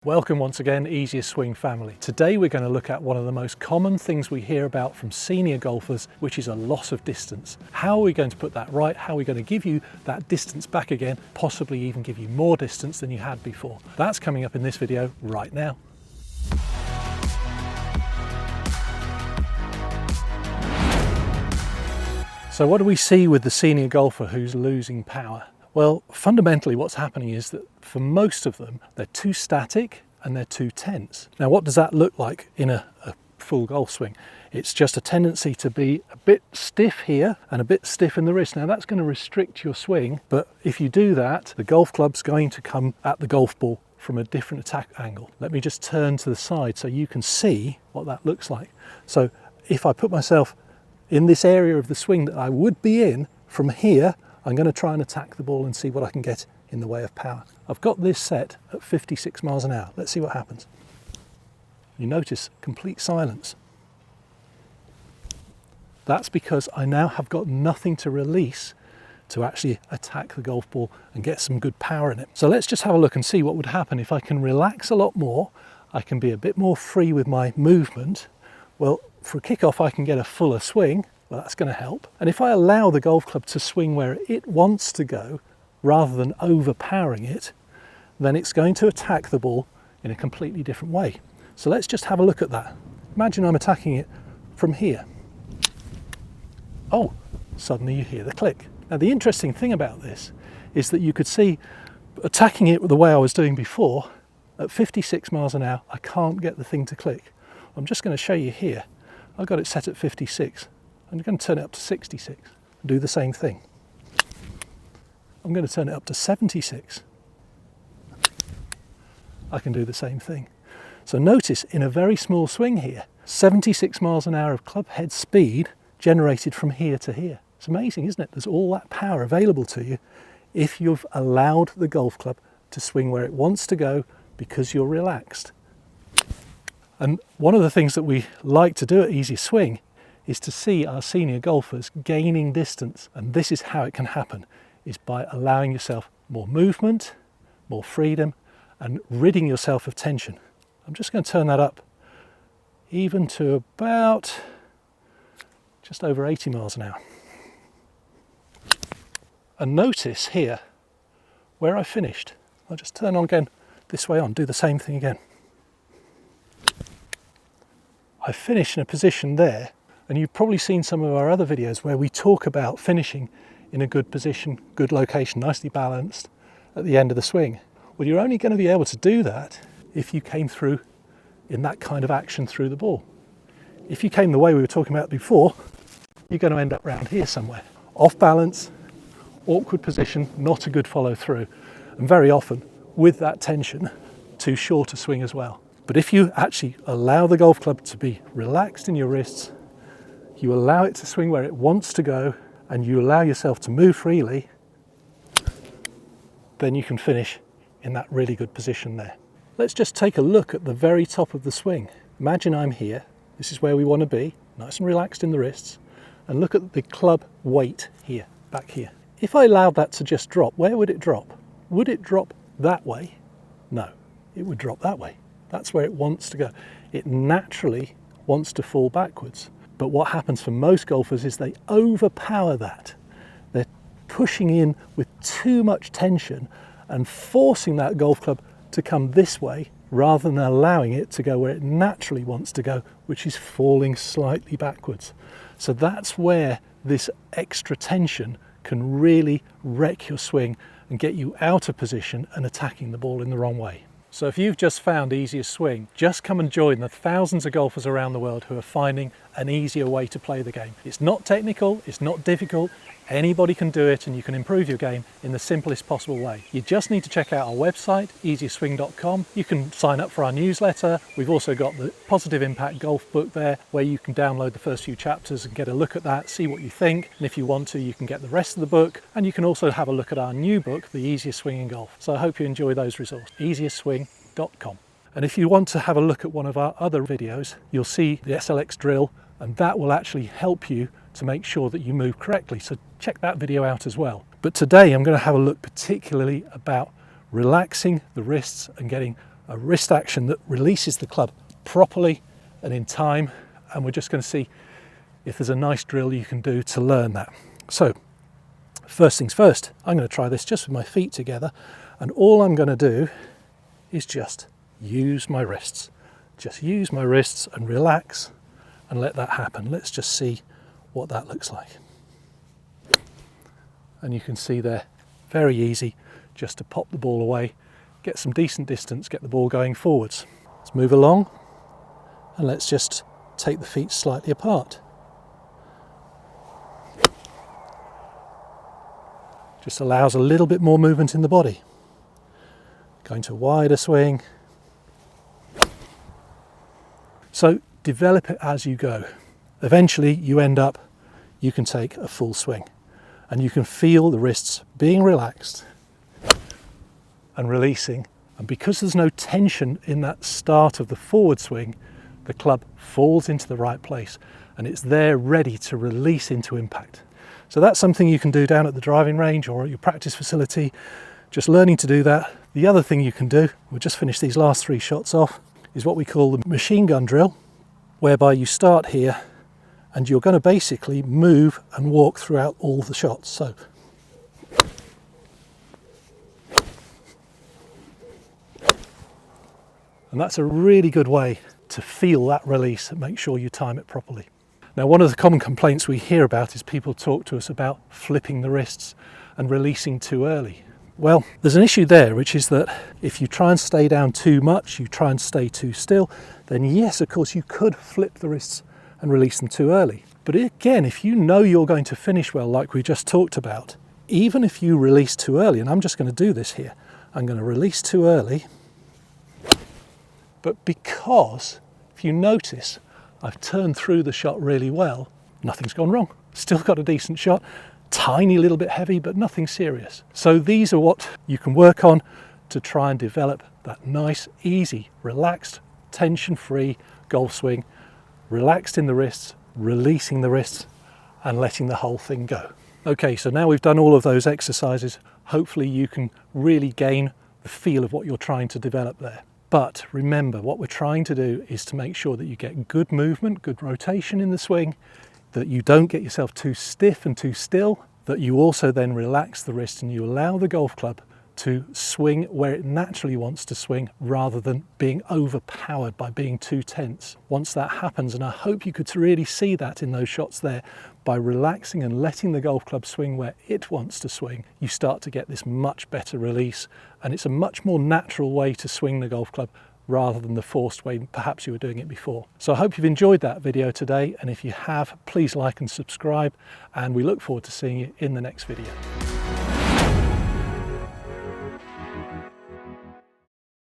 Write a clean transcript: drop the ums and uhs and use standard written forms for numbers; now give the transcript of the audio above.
Welcome once again, Easier Swing family. Today we're going to look at one of the most common things we hear about from senior golfers, which is a loss of distance. How are we going to put that right? How are we going to give you that distance back again, possibly even give you more distance than you had before? That's coming up in this video right now. So what do we see with the senior golfer who's losing power? Well, fundamentally what's happening is that for most of them, they're too static and they're too tense. Now, what does that look like in a full golf swing? It's just a tendency to be a bit stiff here and a bit stiff in the wrist. Now, that's going to restrict your swing, but if you do that, the golf club's going to come at the golf ball from a different attack angle. Let me just turn to the side so you can see what that looks like. So if I put myself in this area of the swing that I would be in, from here, I'm going to try and attack the ball and see what I can get in the way of power. I've got this set at 56 miles an hour. Let's see what happens. You notice complete silence. That's because I now have got nothing to release to actually attack the golf ball and get some good power in it. So let's just have a look and see what would happen if I can relax a lot more. I can be a bit more free with my movement. Well, for a kickoff, I can get a fuller swing. Well, that's going to help. And if I allow the golf club to swing where it wants to go, rather than overpowering it, then it's going to attack the ball in a completely different way. So let's just have a look at that. Imagine I'm attacking it from here. Oh, suddenly you hear the click. Now, the interesting thing about this is that you could see attacking it the way I was doing before, at 56 miles an hour, I can't get the thing to click. I'm just going to show you here. I've got it set at 56. I'm going to turn it up to 66 and do the same thing. I'm going to turn it up to 76. I can do the same thing. So notice in a very small swing here, 76 miles an hour of club head speed generated from here to here. It's amazing, isn't it? There's all that power available to you if you've allowed the golf club to swing where it wants to go because you're relaxed. And one of the things that we like to do at Easier Swing is to see our senior golfers gaining distance. And this is how it can happen, is by allowing yourself more movement, more freedom, and ridding yourself of tension. I'm just going to turn that up even to about just over 80 miles an hour. And notice here where I finished. I'll just turn on again this way on, do the same thing again. I finished in a position there. And you've probably seen some of our other videos where we talk about finishing in a good position, good location, nicely balanced at the end of the swing. Well, you're only going to be able to do that if you came through in that kind of action through the ball. If you came the way we were talking about before, you're going to end up around here somewhere. Off balance, awkward position, not a good follow through. And very often, with that tension, too short a swing as well. But if you actually allow the golf club to be relaxed in your wrists, you allow it to swing where it wants to go, and you allow yourself to move freely, then you can finish in that really good position there. Let's just take a look at the very top of the swing. Imagine I'm here. This is where we want to be, nice and relaxed in the wrists. And look at the club weight here, back here. If I allowed that to just drop, where would it drop? Would it drop that way? No, it would drop that way. That's where it wants to go. It naturally wants to fall backwards. But what happens for most golfers is they overpower that. They're pushing in with too much tension and forcing that golf club to come this way rather than allowing it to go where it naturally wants to go, which is falling slightly backwards. So that's where this extra tension can really wreck your swing and get you out of position and attacking the ball in the wrong way. So if you've just found Easier Swing, just come and join the thousands of golfers around the world who are finding an easier way to play the game. It's not technical, it's not difficult, anybody can do it, and you can improve your game in the simplest possible way. You just need to check out our website, easierswing.com. You can sign up for our newsletter. We've also got the Positive Impact Golf book there, where you can download the first few chapters and get a look at that, see what you think. And if you want to, you can get the rest of the book, and you can also have a look at our new book, The Easier Swing in Golf. So I hope you enjoy those resources. easierswing.com. And if you want to have a look at one of our other videos, you'll see the SLX drill, and that will actually help you to make sure that you move correctly. So check that video out as well. But today I'm going to have a look particularly about relaxing the wrists and getting a wrist action that releases the club properly and in time, and we're just going to see if there's a nice drill you can do to learn that. So first things first, I'm going to try this just with my feet together, and all I'm going to do is just use my wrists. Just use my wrists and relax and let that happen. Let's just see what that looks like. And you can see there, very easy, just to pop the ball away, get some decent distance, get the ball going forwards. Let's move along, and let's just take the feet slightly apart. Just allows a little bit more movement in the body. Going to a wider swing. So develop it as you go. Eventually you end up, you can take a full swing and you can feel the wrists being relaxed and releasing. And because there's no tension in that start of the forward swing, the club falls into the right place and it's there ready to release into impact. So that's something you can do down at the driving range or at your practice facility, just learning to do that. The other thing you can do, we'll just finish these last 3 shots off, is what we call the machine gun drill, whereby you start here and you're going to basically move and walk throughout all the shots. So and that's a really good way to feel that release and make sure you time it properly. Now, one of the common complaints we hear about is people talk to us about flipping the wrists and releasing too early. Well, there's an issue there, which is that if you try and stay down too much, you try and stay too still, then yes, of course, you could flip the wrists and release them too early. But again, if you know you're going to finish well, like we just talked about, even if you release too early, and I'm just going to do this here, I'm going to release too early, but because, if you notice, I've turned through the shot really well, nothing's gone wrong. Still got a decent shot, tiny little bit heavy, but nothing serious. So these are what you can work on to try and develop that nice, easy, relaxed, tension-free golf swing, relaxed in the wrists, releasing the wrists, and letting the whole thing go. Okay, so now we've done all of those exercises, hopefully you can really gain the feel of what you're trying to develop there. But remember, what we're trying to do is to make sure that you get good movement, good rotation in the swing, that you don't get yourself too stiff and too still, that you also then relax the wrist and you allow the golf club to swing where it naturally wants to swing rather than being overpowered by being too tense. Once that happens, and I hope you could really see that in those shots there, by relaxing and letting the golf club swing where it wants to swing, you start to get this much better release, and it's a much more natural way to swing the golf club rather than the forced way perhaps you were doing it before. So I hope you've enjoyed that video today, and if you have, please like and subscribe, and we look forward to seeing you in the next video.